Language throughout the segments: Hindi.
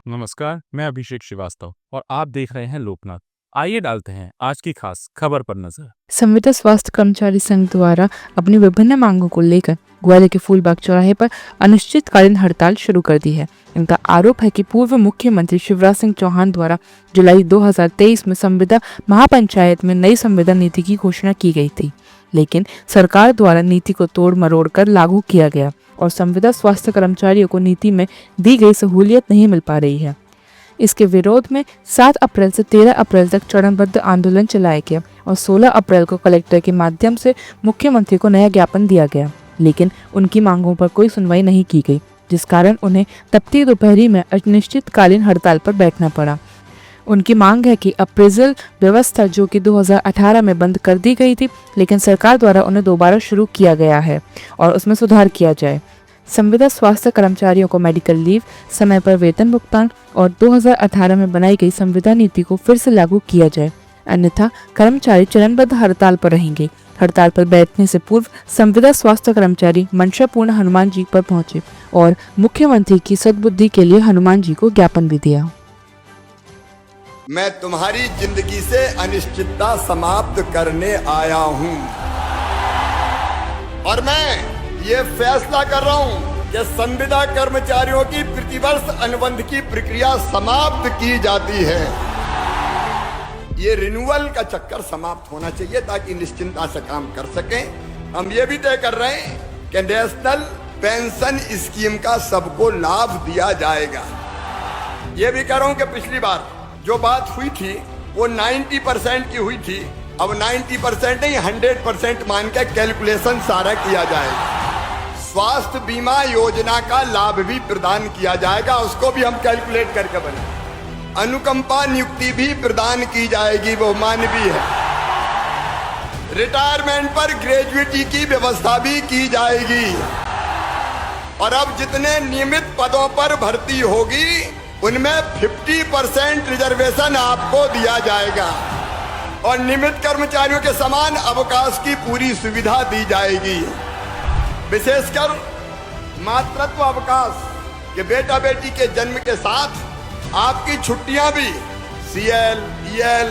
नमस्कार, मैं अभिषेक श्रीवास्तव और आप देख रहे हैं लोकनाथ। आइए डालते हैं आज की खास खबर पर नजर। संविदा स्वास्थ्य कर्मचारी संघ द्वारा अपनी विभिन्न मांगों को लेकर ग्वालियर के फूलबाग चौराहे पर अनिश्चितकालीन हड़ताल शुरू कर दी है। इनका आरोप है कि पूर्व मुख्यमंत्री शिवराज सिंह चौहान द्वारा जुलाई 2023 में संविदा महापंचायत में नई संविदा नीति की घोषणा की गई थी, लेकिन सरकार द्वारा नीति को तोड़ मरोड़ कर लागू किया गया और संविदा स्वास्थ्य कर्मचारियों को नीति में दी गई सहूलियत नहीं मिल पा रही है। इसके विरोध में 7 अप्रैल से 13 अप्रैल तक चरणबद्ध आंदोलन चलाया गया और 16 अप्रैल को कलेक्टर के माध्यम से मुख्यमंत्री को नया ज्ञापन दिया गया, लेकिन उनकी मांगों पर कोई सुनवाई नहीं की गई, जिस कारण उन्हें तपती दोपहरी में अनिश्चितकालीन हड़ताल पर बैठना पड़ा। उनकी मांग है कि अप्रेजल व्यवस्था जो कि 2018 में बंद कर दी गई थी, लेकिन सरकार द्वारा उन्हें दोबारा शुरू किया गया है और उसमें सुधार किया जाए। संविदा स्वास्थ्य कर्मचारियों को मेडिकल लीव, समय पर वेतन भुगतान और 2018 में बनाई गई संविदा नीति को फिर से लागू किया जाए, अन्यथा कर्मचारी चरणबद्ध हड़ताल पर रहेंगे। हड़ताल पर बैठने से पूर्व संविदा स्वास्थ्य कर्मचारी मंशापूर्ण हनुमान जी पर पहुंचे और मुख्यमंत्री की सद्बुद्धि के लिए हनुमान जी को ज्ञापन भी दिया। मैं तुम्हारी जिंदगी से अनिश्चितता समाप्त करने आया हूं और मैं ये फैसला कर रहा हूं कि संविदा कर्मचारियों की प्रतिवर्ष अनुबंध की प्रक्रिया समाप्त की जाती है। ये रिन्यूअल का चक्कर समाप्त होना चाहिए ताकि निश्चिंता से काम कर सकें। हम ये भी तय कर रहे हैं कि नेशनल पेंशन स्कीम का सबको लाभ दिया जाएगा। ये भी कह रहा हूं कि पिछली बार जो बात हुई थी वो 90% की हुई थी, अब 90% नहीं 100% मान के कैलकुलेशन सारा किया जाएगा। स्वास्थ्य बीमा योजना का लाभ भी प्रदान किया जाएगा, उसको भी हम कैलकुलेट करके बने। अनुकंपा नियुक्ति भी प्रदान की जाएगी, वो मानवीय है। रिटायरमेंट पर ग्रेजुएटी की व्यवस्था भी की जाएगी और अब जितने नियमित पदों पर भर्ती होगी उनमें 50% रिजर्वेशन आपको दिया जाएगा और नियमित कर्मचारियों के समान अवकाश की पूरी सुविधा दी जाएगी। विशेषकर मातृत्व अवकाश के बेटा बेटी के जन्म के साथ आपकी छुट्टियां भी CL, EL,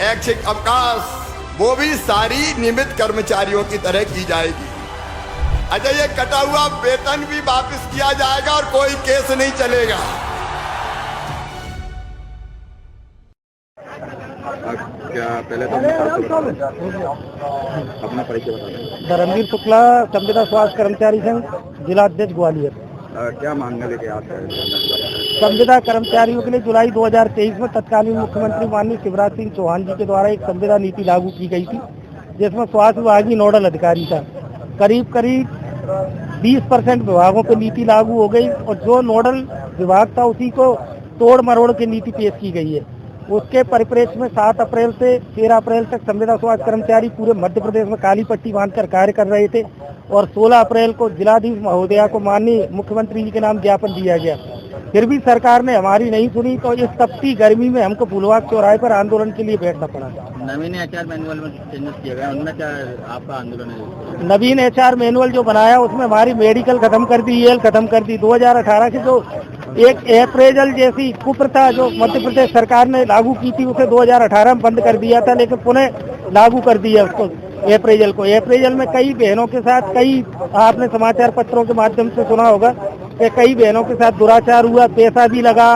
ऐच्छिक अवकाश वो भी सारी नियमित कर्मचारियों की तरह की जाएगी। अच्छा, ये कटा हुआ वेतन भी वापस किया जाएगा और कोई केस नहीं चलेगा। क्या पहले तो अपना परिचय बता दें। धर्मवीर शुक्ला, संविदा स्वास्थ्य कर्मचारी संघ, जिला अध्यक्ष ग्वालियर। क्या मांगने लेके आते हैं? संविदा कर्मचारियों के लिए जुलाई 2023 में तत्कालीन मुख्यमंत्री माननीय शिवराज सिंह चौहान जी के द्वारा एक संविदा नीति लागू की गई थी, जिसमें स्वास्थ्य विभाग की नोडल अधिकारी था। करीब 20% विभागों पर नीति लागू हो गई और जो नोडल विभाग था उसी को तोड़ मरोड़ के नीति पेश की गई है। उसके परिप्रेक्ष्य में 7 अप्रैल से 13 अप्रैल तक संविदा स्वास्थ्य कर्मचारी पूरे मध्य प्रदेश में काली पट्टी बांधकर कार्य कर रहे थे और 16 अप्रैल को जिलाधीश महोदया को माननीय मुख्यमंत्री जी के नाम ज्ञापन दिया गया। फिर भी सरकार ने हमारी नहीं सुनी तो इस तपती गर्मी में हमको फूलबाग चौराहे पर आंदोलन के लिए बैठना पड़ा। नवीन HR मैनुअल में चेंजेस किए गए, उनमें क्या आपका आंदोलन है? नवीन HR मैनुअल जो बनाया उसमें हमारी मेडिकल खत्म कर दी, EL खत्म कर दी। 2018 की जो एक अप्रेजल जैसी कुप्रथा जो मध्य प्रदेश सरकार ने लागू की थी उसे 2018 में बंद कर दिया था, लेकिन पुनः लागू कर दिया उसको अप्रेजल को। अप्रेजल में कई बहनों के साथ आपने समाचार पत्रों के माध्यम से सुना होगा कि कई बहनों के साथ दुराचार हुआ, पैसा भी लगा,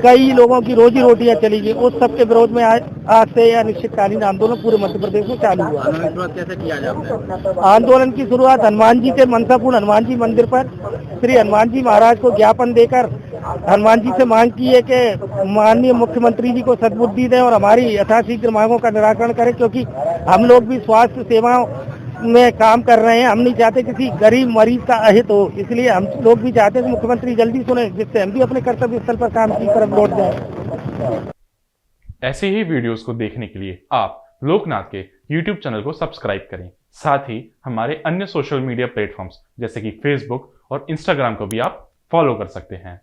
कई लोगों की रोजी रोटियां चली गई। उस सब के विरोध में आज से अनिश्चितकालीन आंदोलन पूरे मध्य प्रदेश में चालू हुआ। कैसे किया जाए? आंदोलन की शुरुआत हनुमान जी के मनसापूर्ण हनुमान जी मंदिर पर श्री हनुमान जी महाराज को ज्ञापन देकर हनुमान जी से मांग की है कि माननीय मुख्यमंत्री जी को सद्बुद्धि दें और हमारी यथाशीघ्र मांगों का निराकरण करें, क्योंकि हम लोग भी स्वास्थ्य सेवाओं में काम कर रहे हैं। हम नहीं चाहते किसी गरीब मरीज का अहित हो, इसलिए हम लोग भी चाहते हैं कि मुख्यमंत्री जल्दी सुने, जिससे हम भी अपने कर्तव्य स्थल पर काम की तरफ लौट जाए। ऐसे ही वीडियोस को देखने के लिए आप लोकनाथ के YouTube चैनल को सब्सक्राइब करें। साथ ही हमारे अन्य सोशल मीडिया प्लेटफॉर्म्स जैसे कि Facebook और Instagram को भी आप फॉलो कर सकते हैं।